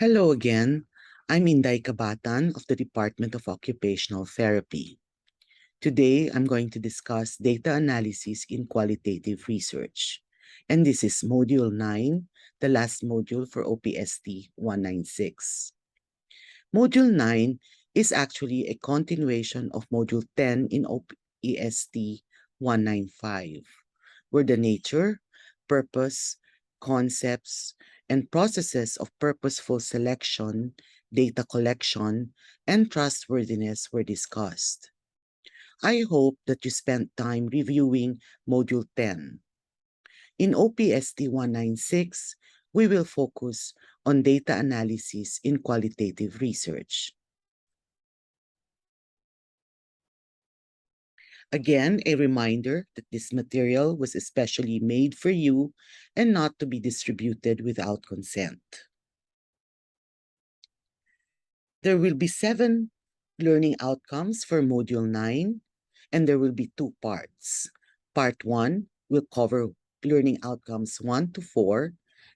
Hello again. I'm Inday Kabatan of the Department of Occupational Therapy. Today, I'm going to discuss data analysis in qualitative research. And this is Module 9, the last module for OPST 196. Module 9 is actually a continuation of Module 10 in OPST 195, where the nature, purpose, concepts, and processes of purposeful selection, data collection, and trustworthiness were discussed. I hope that you spent time reviewing Module 10. In OPST 196, we will focus on data analysis in qualitative research. Again, a reminder that this material was especially made for you and not to be distributed without consent. There will be 7 learning outcomes for Module 9, and there will be 2 parts. Part 1 will cover learning outcomes 1 to 4,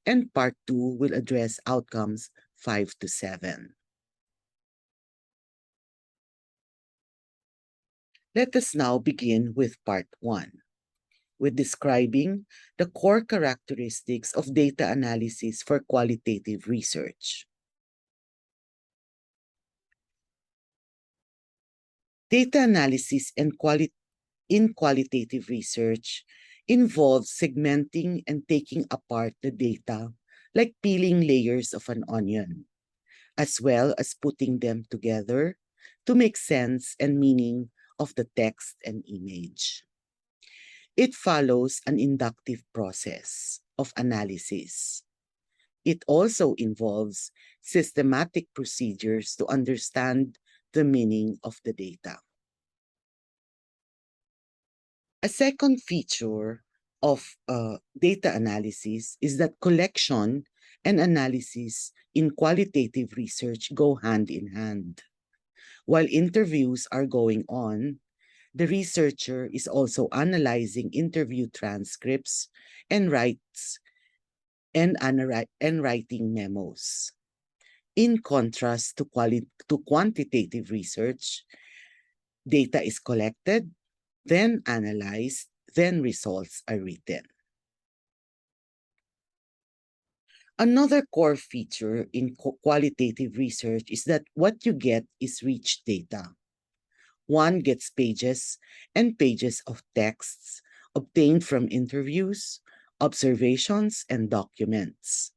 and Part 2 will address outcomes 5 to 7. Let us now begin with Part 1, with describing the core characteristics of data analysis for qualitative research. Data analysis in qualitative research involves segmenting and taking apart the data like peeling layers of an onion, as well as putting them together to make sense and meaning of the text and image. It follows an inductive process of analysis. It also involves systematic procedures to understand the meaning of the data. A second feature of data analysis is that collection and analysis in qualitative research go hand in hand. While interviews are going on, the researcher is also analyzing interview transcripts and writing memos. In contrast to quantitative research, data is collected, then analyzed, then results are written. Another core feature in qualitative research is that what you get is rich data. One gets pages and pages of texts obtained from interviews, observations, and documents.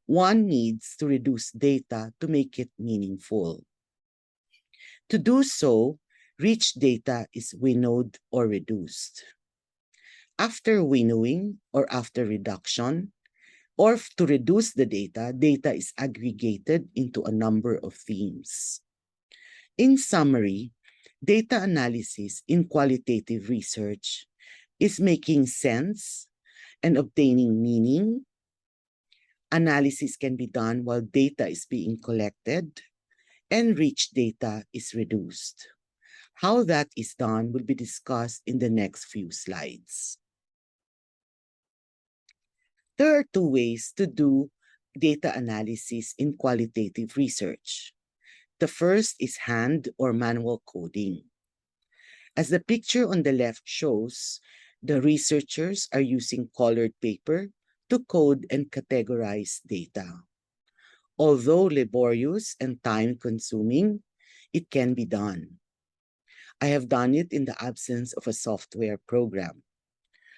One needs to reduce data to make it meaningful. To do so, rich data is winnowed or reduced. After winnowing or after reduction, or to reduce the data, data is aggregated into a number of themes. In summary, data analysis in qualitative research is making sense and obtaining meaning. Analysis can be done while data is being collected, and rich data is reduced. How that is done will be discussed in the next few slides. There are 2 ways to do data analysis in qualitative research. The first is hand or manual coding. As the picture on the left shows, the researchers are using colored paper to code and categorize data. Although laborious and time-consuming, it can be done. I have done it in the absence of a software program.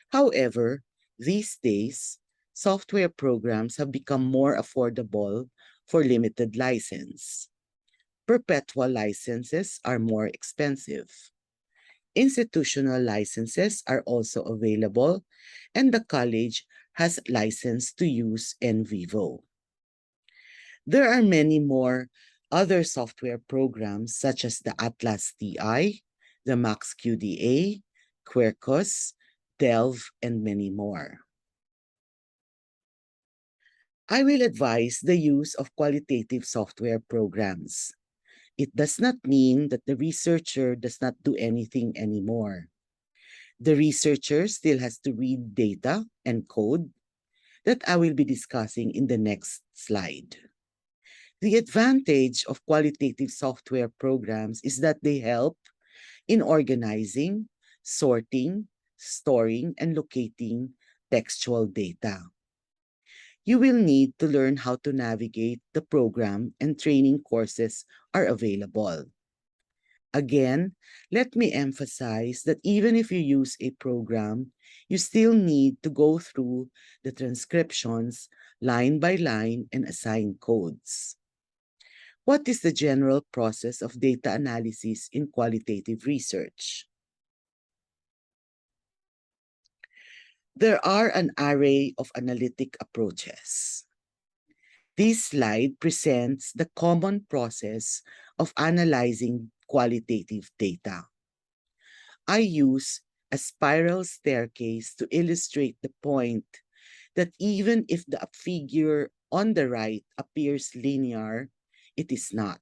However, these days, software programs have become more affordable for limited license. Perpetual licenses are more expensive. Institutional licenses are also available, and the college has license to use NVivo. There are many more other software programs such as the Atlas TI, the MaxQDA, Quercus, Delve, and many more. I will advise the use of qualitative software programs. It does not mean that the researcher does not do anything anymore. The researcher still has to read data and code that I will be discussing in the next slide. The advantage of qualitative software programs is that they help in organizing, sorting, storing, and locating textual data. You will need to learn how to navigate the program, and training courses are available. Again, let me emphasize that even if you use a program, you still need to go through the transcriptions line by line and assign codes. What is the general process of data analysis in qualitative research? There are an array of analytic approaches. This slide presents the common process of analyzing qualitative data. I use a spiral staircase to illustrate the point that even if the figure on the right appears linear, it is not.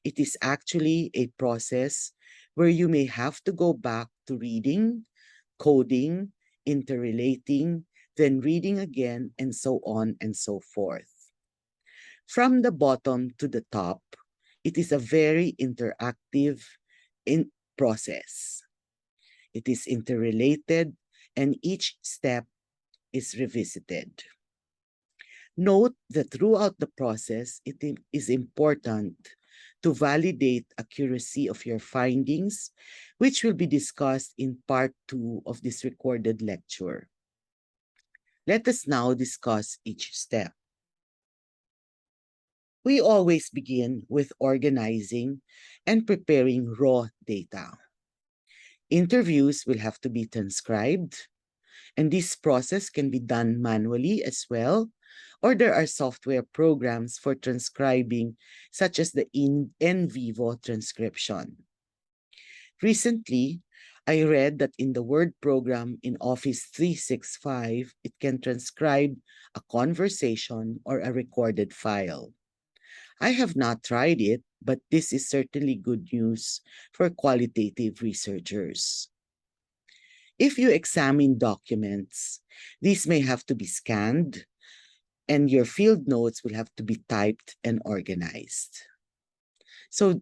It is actually a process where you may have to go back to reading, coding, interrelating, then reading again, and so on and so forth. From the bottom to the top, it is a very interactive process. It is interrelated, and each step is revisited. Note that throughout the process, it is important to validate accuracy of your findings, which will be discussed in part 2 of this recorded lecture. Let us now discuss each step. We always begin with organizing and preparing raw data. Interviews will have to be transcribed, and this process can be done manually as well, or there are software programs for transcribing, such as the NVivo transcription. Recently, I read that in the Word program in Office 365, it can transcribe a conversation or a recorded file. I have not tried it, but this is certainly good news for qualitative researchers. If you examine documents, these may have to be scanned, and your field notes will have to be typed and organized. So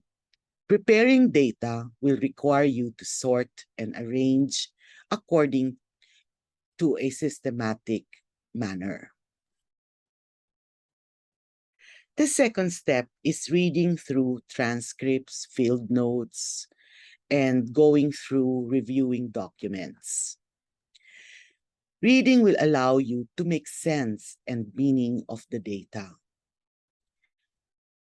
preparing data will require you to sort and arrange according to a systematic manner. The second step is reading through transcripts, field notes, and going through reviewing documents. Reading will allow you to make sense and meaning of the data.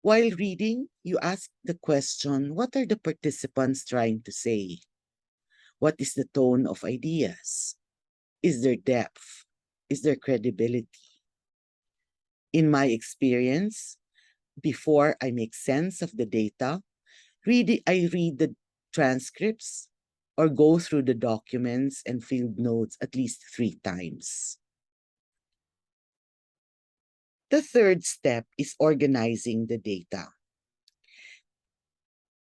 While reading, you ask the question, what are the participants trying to say? What is the tone of ideas? Is there depth? Is there credibility? In my experience, before I make sense of the data, I read the transcripts or go through the documents and field notes at least 3 times. The third step is organizing the data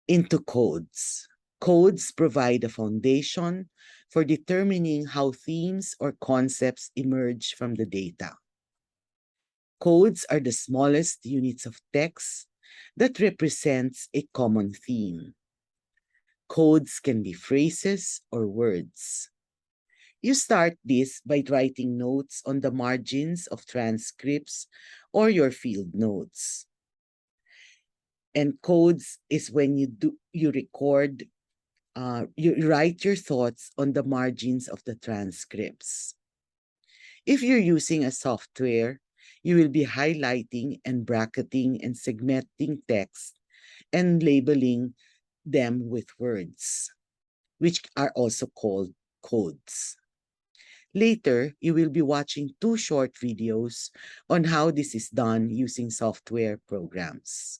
into codes. Codes provide a foundation for determining how themes or concepts emerge from the data. Codes are the smallest units of text that represents a common theme. Codes can be phrases or words. You start this by writing notes on the margins of transcripts or your field notes. And codes is when you write your thoughts on the margins of the transcripts. If you're using a software, you will be highlighting and bracketing and segmenting text and labeling them with words, which are also called codes. Later, you will be watching 2 short videos on how this is done using software programs.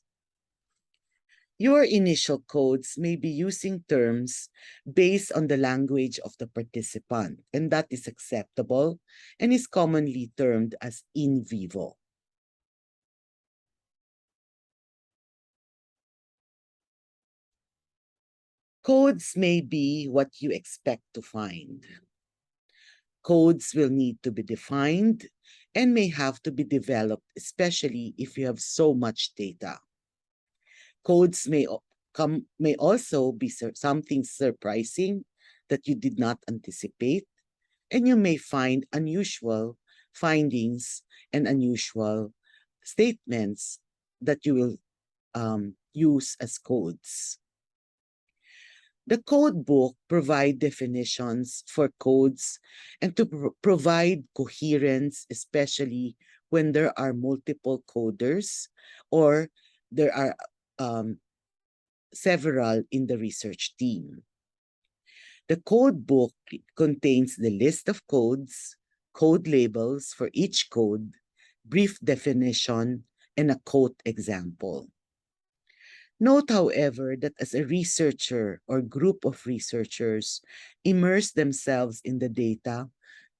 Your initial codes may be using terms based on the language of the participant, and that is acceptable and is commonly termed as in vivo. Codes may be what you expect to find. Codes will need to be defined and may have to be developed, especially if you have so much data. Codes may also be something surprising that you did not anticipate, and you may find unusual findings and unusual statements that you will use as codes. The code book provide definitions for codes and to provide coherence, especially when there are multiple coders or there are several in the research team. The code book contains the list of codes, code labels for each code, brief definition, and a code example. Note, however, that as a researcher or group of researchers immerse themselves in the data,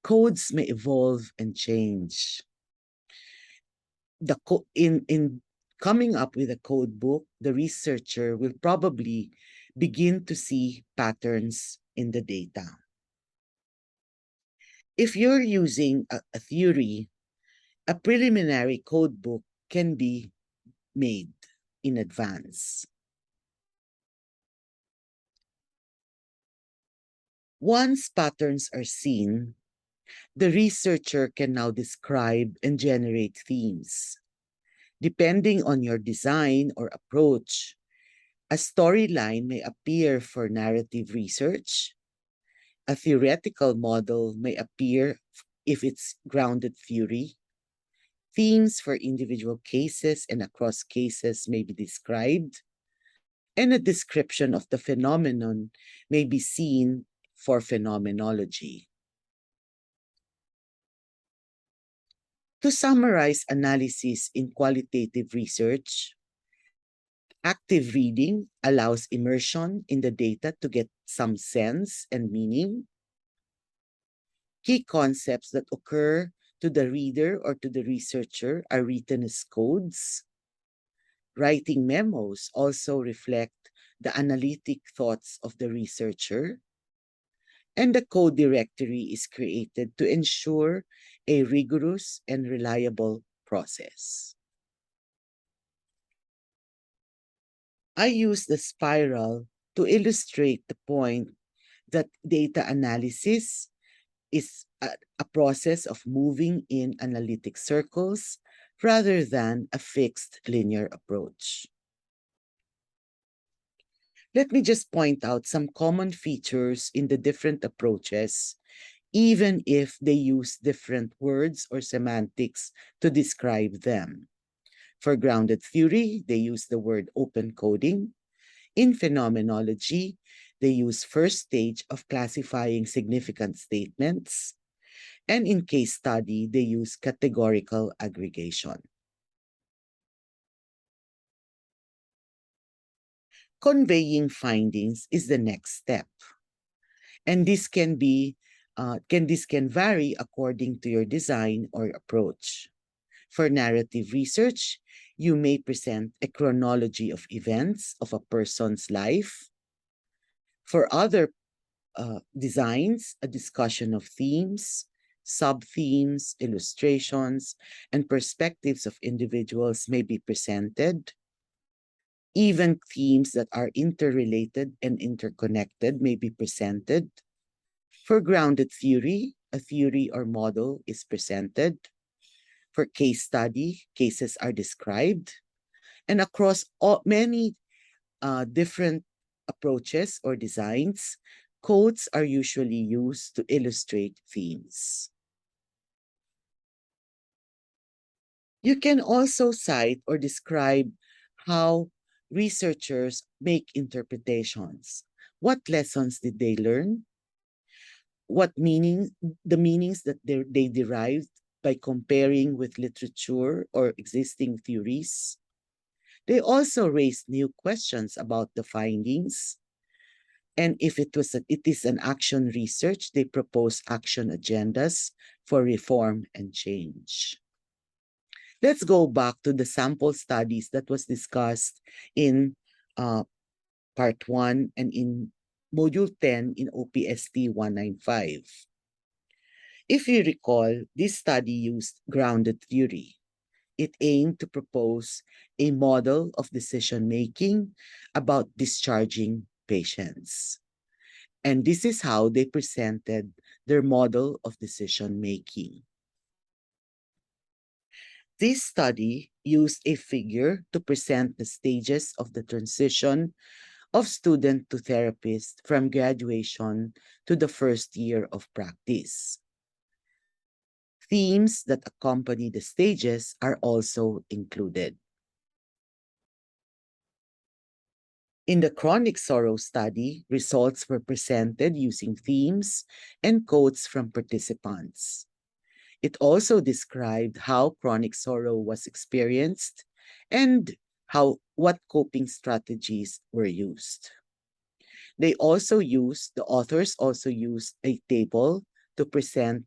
codes may evolve and change. In coming up with a code book, the researcher will probably begin to see patterns in the data. If you're using a theory, a preliminary code book can be made in advance. Once patterns are seen, the researcher can now describe and generate themes. Depending on your design or approach, a storyline may appear for narrative research. A theoretical model may appear if it's grounded theory. Themes for individual cases and across cases may be described, and a description of the phenomenon may be seen for phenomenology. To summarize analysis in qualitative research, active reading allows immersion in the data to get some sense and meaning. Key concepts that occur to the reader or to the researcher are written as codes. Writing memos also reflect the analytic thoughts of the researcher. And the code directory is created to ensure a rigorous and reliable process. I use the spiral to illustrate the point that data analysis is a process of moving in analytic circles rather than a fixed linear approach. Let me just point out some common features in the different approaches, even if they use different words or semantics to describe them. For grounded theory, they use the word open coding. In phenomenology, they use first stage of classifying significant statements. And in case study, they use categorical aggregation. Conveying findings is the next step. And this can vary according to your design or approach. For narrative research, you may present a chronology of events of a person's life. For other designs, a discussion of themes, sub-themes, illustrations, and perspectives of individuals may be presented. Even themes that are interrelated and interconnected may be presented. For grounded theory, a theory or model is presented. For case study, cases are described. And across many different approaches or designs, codes are usually used to illustrate themes. You can also cite or describe how researchers make interpretations. What lessons did they learn? What meaning, the meanings that they derived by comparing with literature or existing theories. They also raised new questions about the findings. And if it is an action research, they propose action agendas for reform and change. Let's go back to the sample studies that was discussed in part 1 and in module 10 in OPST 195. If you recall, this study used grounded theory. It aimed to propose a model of decision-making about discharging patients. And this is how they presented their model of decision-making. This study used a figure to present the stages of the transition of student to therapist from graduation to the first year of practice. Themes that accompany the stages are also included. In the chronic sorrow study, results were presented using themes and quotes from participants. It also described how chronic sorrow was experienced and what coping strategies were used. The authors also used a table to present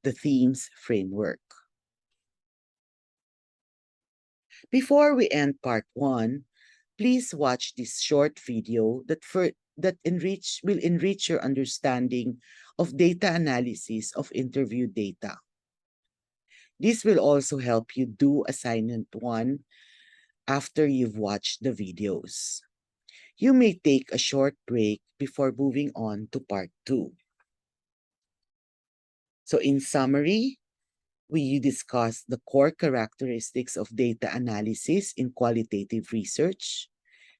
the themes framework. Before we end part 1, please watch this short video that will enrich your understanding of data analysis of interview data. This will also help you do assignment 1 after you've watched the videos. You may take a short break before moving on to part 2. So in summary, we discussed the core characteristics of data analysis in qualitative research,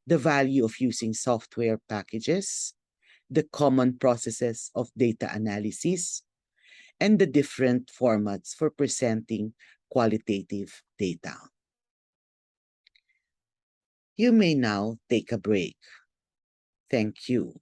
the value of using software packages, the common processes of data analysis, and the different formats for presenting qualitative data. You may now take a break. Thank you.